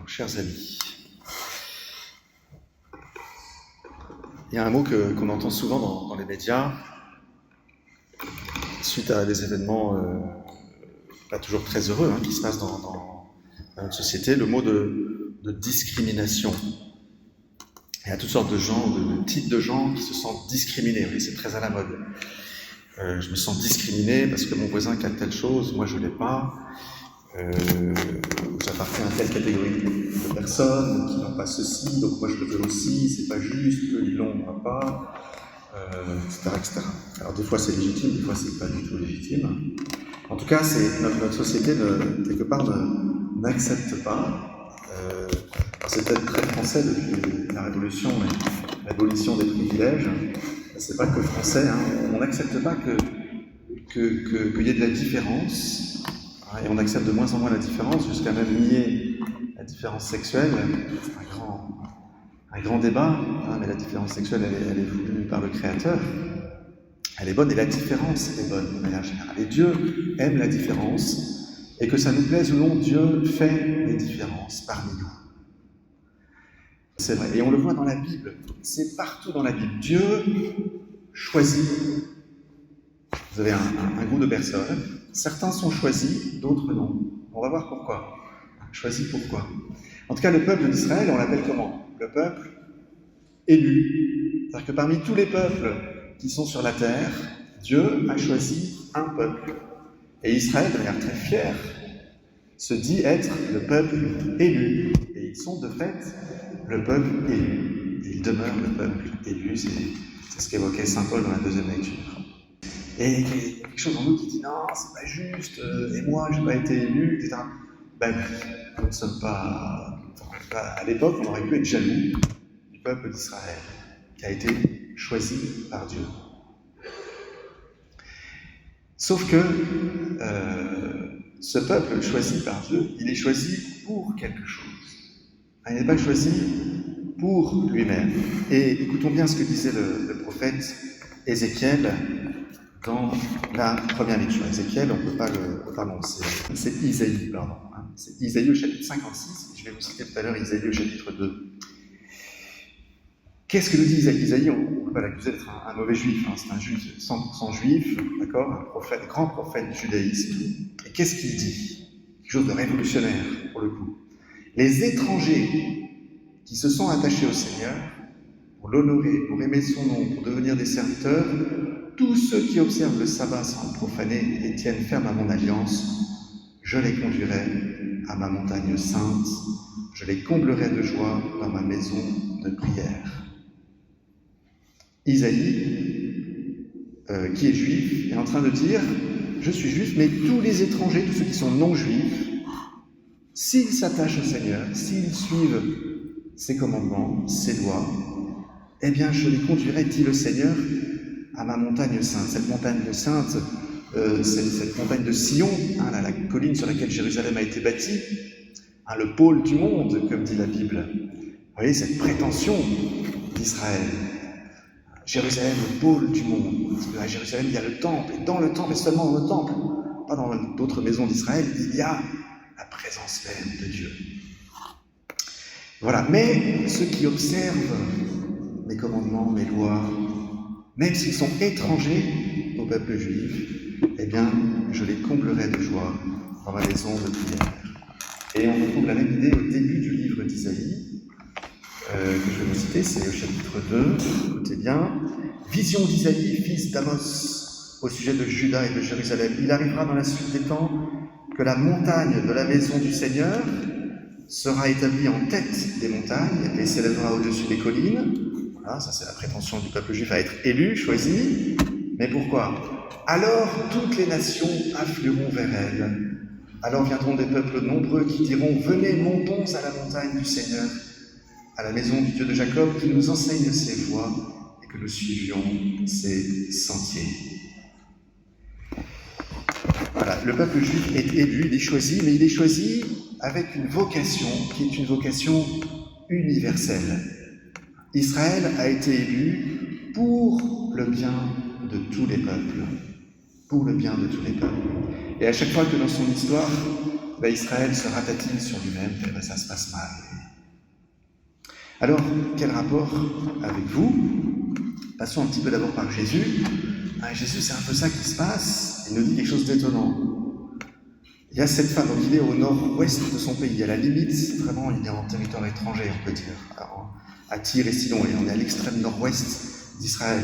Alors, chers amis, il y a un mot qu'on entend souvent dans les médias, suite à des événements pas toujours très heureux qui se passent dans notre société, le mot de discrimination. Il y a toutes sortes de gens, de types de gens qui se sentent discriminés, oui, c'est très à la mode. Je me sens discriminé parce que mon voisin a telle chose, moi je ne l'ai pas. J'appartiens à telle catégorie de personnes qui n'ont pas ceci, donc moi je le veux aussi, c'est pas juste, eux ils l'ont, moi pas, etc. Alors des fois c'est légitime, des fois c'est pas du tout légitime. En tout cas, notre société, quelque part, n'accepte pas, c'est peut-être très français depuis la Révolution, mais l'abolition des privilèges, c'est pas que français, on n'accepte pas qu'il y ait de la différence. Et on accepte de moins en moins la différence, jusqu'à même nier la différence sexuelle. C'est un grand débat, mais la différence sexuelle, elle est voulue par le Créateur. Elle est bonne, et la différence est bonne de manière générale. Et Dieu aime la différence, et que ça nous plaise ou non, Dieu fait des différences parmi nous. C'est vrai, et on le voit dans la Bible, c'est partout dans la Bible. Dieu choisit. Vous avez un groupe de personnes, certains sont choisis, d'autres non. On va voir pourquoi. Choisis pourquoi. En tout cas, le peuple d'Israël, on l'appelle comment ? Le peuple élu. C'est-à-dire que parmi tous les peuples qui sont sur la terre, Dieu a choisi un peuple. Et Israël, de manière très fière, se dit être le peuple élu. Et ils sont de fait le peuple élu. Et ils demeurent le peuple élu. C'est ce qu'évoquait saint Paul dans la deuxième lecture. Et il y a quelque chose en nous qui dit non, c'est pas juste, et moi je n'ai pas été élu, etc. Ben, nous ne sommes pas. À l'époque, on aurait pu être jaloux du peuple d'Israël, qui a été choisi par Dieu. Sauf que ce peuple choisi par Dieu, il est choisi pour quelque chose. Il n'est pas choisi pour lui-même. Et écoutons bien ce que disait le prophète Ézéchiel dans la première lecture. Ézéchiel, on ne peut pas pardon, c'est Isaïe, pardon. C'est Isaïe au chapitre 56, je vais vous citer tout à l'heure Isaïe au chapitre 2. Qu'est-ce que nous dit Isaïe ? Isaïe, on ne peut pas l'accuser d'être un mauvais juif, c'est un juif 100% juif, d'accord, un prophète, grand prophète du judaïsme. Et qu'est-ce qu'il dit ? Quelque chose de révolutionnaire, pour le coup. Les étrangers qui se sont attachés au Seigneur, pour l'honorer, pour aimer son nom, pour devenir des serviteurs, tous ceux qui observent le sabbat sans le profaner et tiennent ferme à mon alliance, je les conduirai à ma montagne sainte, je les comblerai de joie dans ma maison de prière. Isaïe, qui est juif, est en train de dire « Je suis juif, mais tous les étrangers, tous ceux qui sont non-juifs, s'ils s'attachent au Seigneur, s'ils suivent ses commandements, ses lois, eh bien je les conduirai, dit le Seigneur, à ma montagne sainte. » Cette montagne sainte, c'est cette montagne de Sion, la colline sur laquelle Jérusalem a été bâtie, le pôle du monde, comme dit la Bible. Vous voyez, cette prétention d'Israël. Jérusalem, le pôle du monde. Parce qu'à Jérusalem, il y a le temple, et dans le temple, et seulement dans le temple, pas dans d'autres maisons d'Israël, il y a la présence même de Dieu. Voilà, mais ceux qui observent mes commandements, mes lois, même s'ils sont étrangers au peuple juif, eh bien, je les comblerai de joie dans ma maison de prière. Et on retrouve la même idée au début du livre d'Isaïe, que je vais vous citer, c'est au chapitre 2, écoutez bien. « Vision d'Isaïe, fils d'Amos, au sujet de Juda et de Jérusalem. Il arrivera dans la suite des temps que la montagne de la maison du Seigneur sera établie en tête des montagnes et s'élèvera au-dessus des collines. » Voilà, ça c'est la prétention du peuple juif à être élu, choisi. Mais pourquoi ? « Alors toutes les nations afflueront vers elle. Alors viendront des peuples nombreux qui diront « Venez, montons à la montagne du Seigneur, à la maison du Dieu de Jacob, qui nous enseigne ses voies et que nous suivions ses sentiers. » Voilà, le peuple juif est élu, il est choisi, mais il est choisi avec une vocation qui est une vocation universelle. Israël a été élu pour le bien de tous les peuples. Pour le bien de tous les peuples. Et à chaque fois que dans son histoire, Israël se ratatine sur lui-même, et ça se passe mal. Alors, quel rapport avec vous? Passons un petit peu d'abord par Jésus. Jésus, c'est un peu ça qui se passe. Il nous dit quelque chose d'étonnant. Il y a cette femme, donc il est au nord-ouest de son pays, à la limite, vraiment, il est en territoire étranger, on peut dire. Alors, à Tyr et Sidon, et on est à l'extrême nord-ouest d'Israël,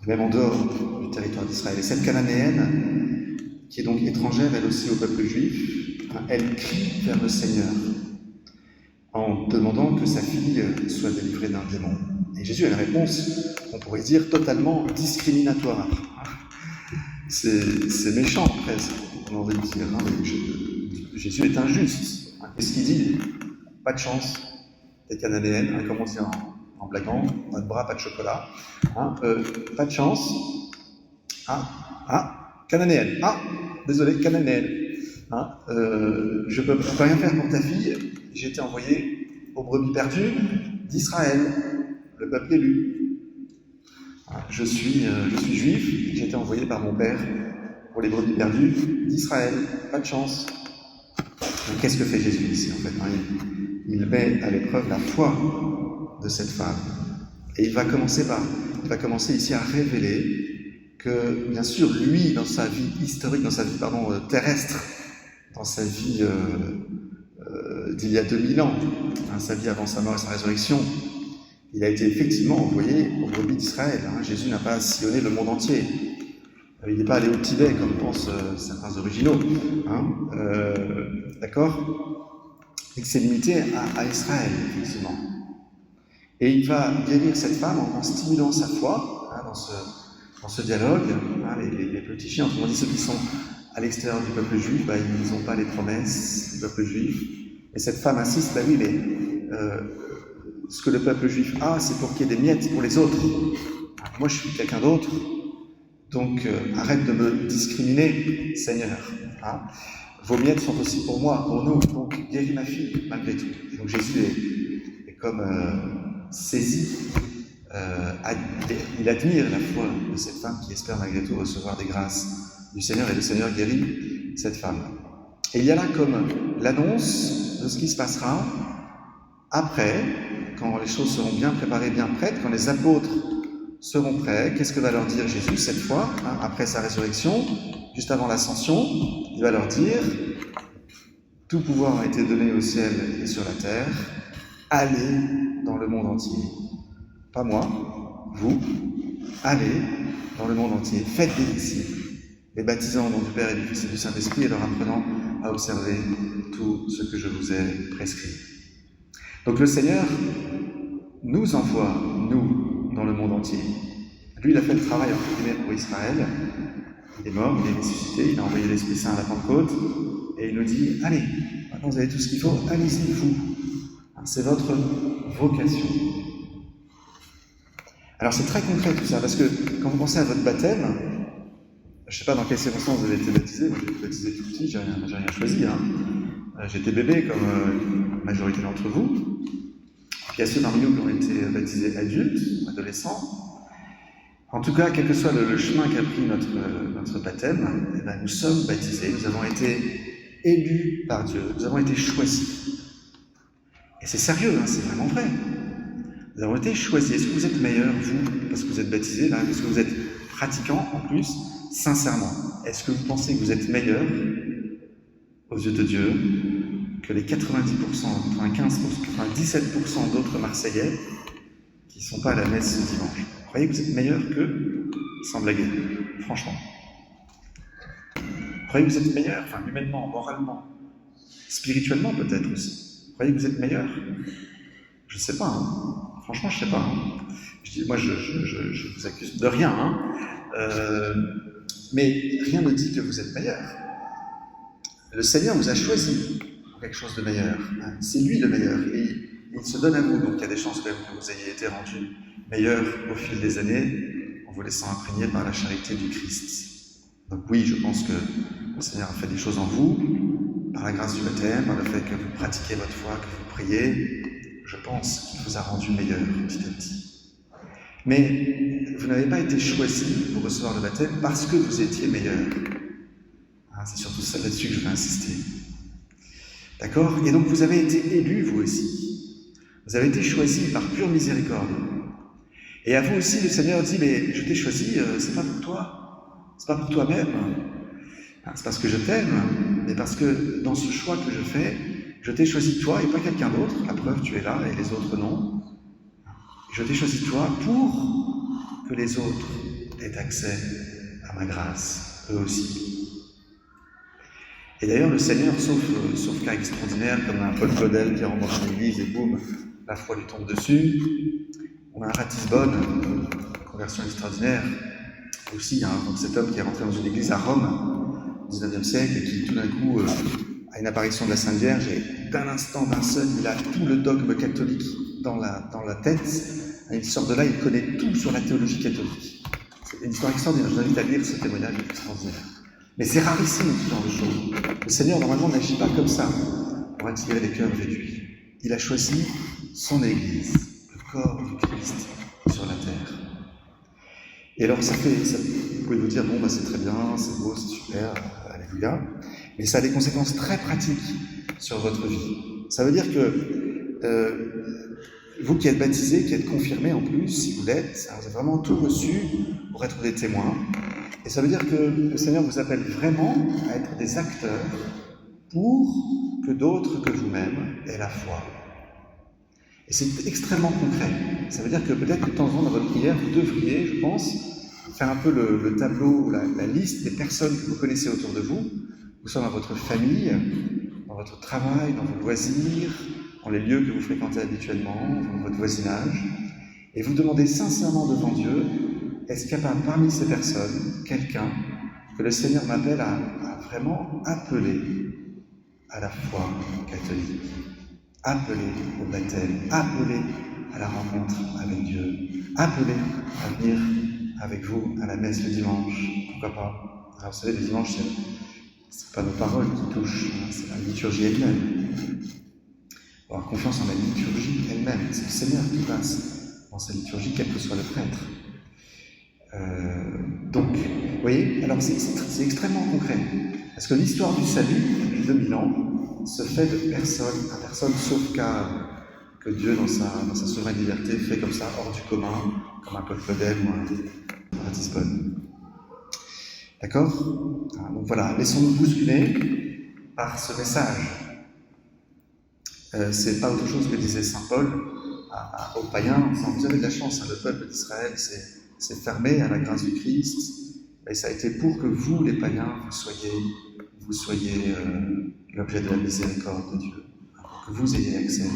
même en dehors du territoire d'Israël. Et cette Cananéenne, qui est donc étrangère, elle aussi, au peuple juif, elle crie vers le Seigneur, en demandant que sa fille soit délivrée d'un démon. Et Jésus a une réponse, on pourrait dire, totalement discriminatoire. C'est méchant, presque, on aurait envie de dire. Jésus est injuste. Qu'est-ce qu'il dit? Pas de chance, t'es cananéenne, comme on dit en blaguant, pas de bras, pas de chocolat. Pas de chance. Cananéenne. Désolé, cananéenne. Je peux rien faire pour ta fille. J'ai été envoyé aux brebis perdues d'Israël, le peuple élu. Je suis juif, j'ai été envoyé par mon père pour les brebis perdues d'Israël. Pas de chance. Donc, qu'est-ce que fait Jésus ici, en fait? Il met à l'épreuve la foi de cette femme. Et il va commencer ici à révéler que, bien sûr, lui, dans sa vie historique, dans sa vie terrestre, dans sa vie d'il y a 2000 ans, sa vie avant sa mort et sa résurrection, il a été effectivement envoyé aux brebis d'Israël. Jésus n'a pas sillonné le monde entier. Il n'est pas allé au Tibet, comme pensent certains originaux. D'accord? Il s'est limité à Israël, effectivement. Et il va guérir cette femme en stimulant sa foi, dans ce dialogue. Les petits chiens, autrement dit ceux qui sont à l'extérieur du peuple juif, ils n'ont pas les promesses du peuple juif. Et cette femme insiste, oui, mais ce que le peuple juif a, c'est pour qu'il y ait des miettes pour les autres. Moi, je suis quelqu'un d'autre, donc arrête de me discriminer, Seigneur. Vos miettes sont aussi pour moi, pour nous, donc guéris ma fille, malgré tout. Et donc Jésus est comme saisi, il admire la foi de cette femme qui espère malgré tout recevoir des grâces du Seigneur, et le Seigneur guérit cette femme. Et il y a là comme l'annonce de ce qui se passera après, quand les choses seront bien préparées, bien prêtes, quand les apôtres seront prêts. Qu'est-ce que va leur dire Jésus cette fois, après sa résurrection, juste avant l'ascension? Il va leur dire: tout pouvoir a été donné au ciel et sur la terre, allez dans le monde entier. Pas moi, vous, allez dans le monde entier, faites des disciples, les baptisant au nom du Père et du Fils et du Saint-Esprit, et leur apprenant à observer tout ce que je vous ai prescrit. Donc le Seigneur nous envoie, nous, dans le monde entier. Lui, il a fait le travail entre guillemets pour Israël. Il est mort, il est ressuscité, il a envoyé l'Esprit Saint à la Pentecôte, et il nous dit: allez, maintenant vous avez tout ce qu'il faut, allez-y, vous. C'est votre vocation. Alors c'est très concret tout ça, parce que quand vous pensez à votre baptême, je ne sais pas dans quelles circonstances vous avez été baptisé. Moi j'ai été baptisé tout petit, j'ai rien choisi. J'étais bébé comme la majorité d'entre vous. Puis il y a ceux parmi nous qui ont été baptisés adultes, adolescents. En tout cas, quel que soit le chemin qu'a pris notre baptême, nous sommes baptisés, nous avons été élus par Dieu, nous avons été choisis. Et c'est sérieux, c'est vraiment vrai. Nous avons été choisis. Est-ce que vous êtes meilleur, vous, parce que vous êtes baptisés, là? Est-ce que vous êtes pratiquant, en plus, sincèrement? Est-ce que vous pensez que vous êtes meilleur, aux yeux de Dieu, que les 90%, 95%, 97% d'autres Marseillais qui ne sont pas à la messe ce dimanche? Vous croyez que vous êtes meilleur qu'eux? Sans blaguer, franchement. Vous croyez que vous êtes meilleur, humainement, moralement, spirituellement peut-être aussi? Vous croyez que vous êtes meilleur? Je ne sais pas, franchement je ne sais pas. Moi je vous accuse de rien, mais rien ne dit que vous êtes meilleur. Le Seigneur vous a choisi pour quelque chose de meilleur. C'est lui le meilleur, et il se donne à vous. Donc il y a des chances quand même que vous ayez été rendu meilleur au fil des années, en vous laissant imprégner par la charité du Christ. Donc oui, je pense que le Seigneur a fait des choses en vous, par la grâce du baptême, par le fait que vous pratiquez votre foi, que vous priez. Je pense qu'il vous a rendu meilleur petit à petit. Mais vous n'avez pas été choisi pour recevoir le baptême parce que vous étiez meilleur. C'est surtout ça là-dessus que je vais insister. D'accord? Et donc vous avez été élus, vous aussi. Vous avez été choisis par pure miséricorde. Et à vous aussi, le Seigneur dit, mais je t'ai choisi, c'est pas pour toi, c'est pas pour toi-même. C'est parce que je t'aime, mais parce que dans ce choix que je fais, je t'ai choisi toi et pas quelqu'un d'autre. La preuve, tu es là et les autres non. Je t'ai choisi toi pour que les autres aient accès à ma grâce, eux aussi. Et d'ailleurs, le Seigneur, sauf cas extraordinaire, comme un Paul Claudel qui rentre dans une église et boum, la foi lui tombe dessus. On a un Ratisbonne, conversion extraordinaire. Aussi, donc cet homme qui est rentré dans une église à Rome, au XIXe siècle, et qui tout d'un coup a une apparition de la Sainte Vierge, et d'un instant, d'un seul, il a tout le dogme catholique dans la tête. Et il sort de là, il connaît tout sur la théologie catholique. C'est une histoire extraordinaire. Je vous invite à lire ce témoignage extraordinaire. Mais c'est rarissime, ce genre de choses. Le Seigneur, normalement, n'agit pas comme ça pour attirer les cœurs réduits. Il a choisi son Église, le corps du Christ sur la terre. Et alors, vous pouvez vous dire, bon, c'est très bien, c'est beau, c'est super, alléluia. Mais ça a des conséquences très pratiques sur votre vie. Ça veut dire que vous qui êtes baptisés, qui êtes confirmés en plus, si vous l'êtes, vous avez vraiment tout reçu pour être des témoins. Et ça veut dire que le Seigneur vous appelle vraiment à être des acteurs pour que d'autres que vous-même aient la foi. Et c'est extrêmement concret. Ça veut dire que peut-être que de temps en temps dans votre prière, vous devriez, je pense, faire un peu le tableau, la liste des personnes que vous connaissez autour de vous. Vous sommes dans votre famille, dans votre travail, dans vos loisirs, dans les lieux que vous fréquentez habituellement, dans votre voisinage. Et vous demandez sincèrement devant Dieu, est-ce qu'il y a parmi ces personnes quelqu'un que le Seigneur m'appelle à vraiment appeler à la foi catholique, appeler au baptême, appeler à la rencontre avec Dieu, appeler à venir avec vous à la messe le dimanche, pourquoi pas. Alors vous savez, le dimanche, c'est pas nos paroles qui touchent, c'est la liturgie elle-même. Avoir confiance en la liturgie elle-même, c'est le Seigneur qui passe dans sa liturgie, quel que soit le prêtre. Donc, vous voyez, alors c'est extrêmement concret. Parce que l'histoire du salut, depuis 2000 ans, se fait de personne à personne, sauf cas que Dieu, dans sa souveraine liberté, fait comme ça, hors du commun, comme un Paul Claudel ou un Ratisbonne. D'accord ? Donc voilà, laissons-nous bousculer par ce message. C'est pas autre chose que disait saint Paul aux païens, en disant, vous avez de la chance, le peuple d'Israël s'est fermé à la grâce du Christ, et ça a été pour que vous, les païens, vous soyez l'objet de la miséricorde de Dieu, pour que vous ayez accès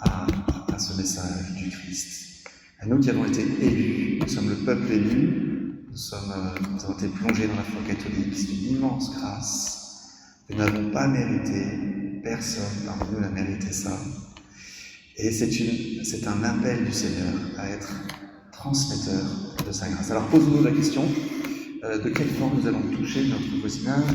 à ce message du Christ. À nous qui avons été élus, nous sommes le peuple élu, nous avons été plongés dans la foi catholique, c'est une immense grâce. Nous n'avons pas mérité, personne parmi nous n'a mérité ça. Et c'est un appel du Seigneur à être transmetteur de sa grâce. Alors posons-nous la question, de quelle forme nous allons toucher notre voisinage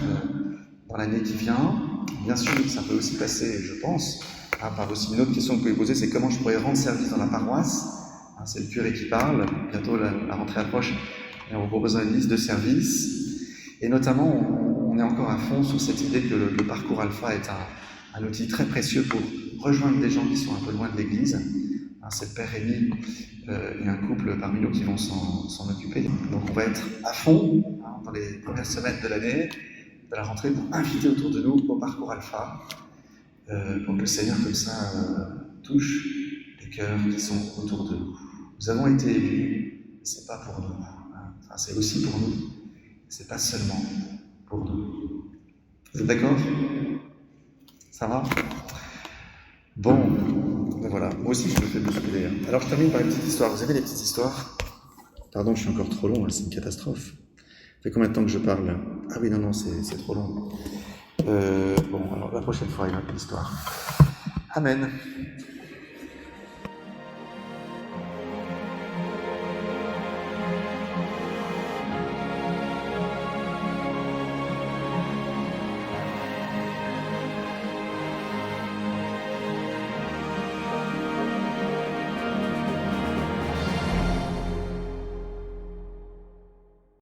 dans l'année qui vient. Bien sûr, ça peut aussi passer, je pense, par aussi une autre question que vous pouvez poser, c'est comment je pourrais rendre service dans la paroisse. C'est le curé qui parle, bientôt la rentrée approche, et on vous propose une liste de services. Et notamment, on est encore à fond sur cette idée que le parcours alpha est un outil très précieux pour rejoindre des gens qui sont un peu loin de l'église. C'est le père Rémi et un couple parmi nous qui vont s'en occuper. Donc on va être à fond dans les premières semaines de l'année, de la rentrée, pour inviter autour de nous au parcours alpha, pour que le Seigneur comme ça touche les cœurs qui sont autour de nous. Nous avons été élus, c'est pas pour nous. Enfin, c'est aussi pour nous, c'est pas seulement pour nous. Vous êtes d'accord ? Ça va ? Bon, ben voilà, moi aussi je me fais bousculer. Alors je termine par une petite histoire. Vous avez des petites histoires ? Pardon, je suis encore trop long, c'est une catastrophe. Ça fait combien de temps que je parle ? Ah oui, non, c'est trop long. Bon, alors la prochaine fois, il y a une histoire. Amen.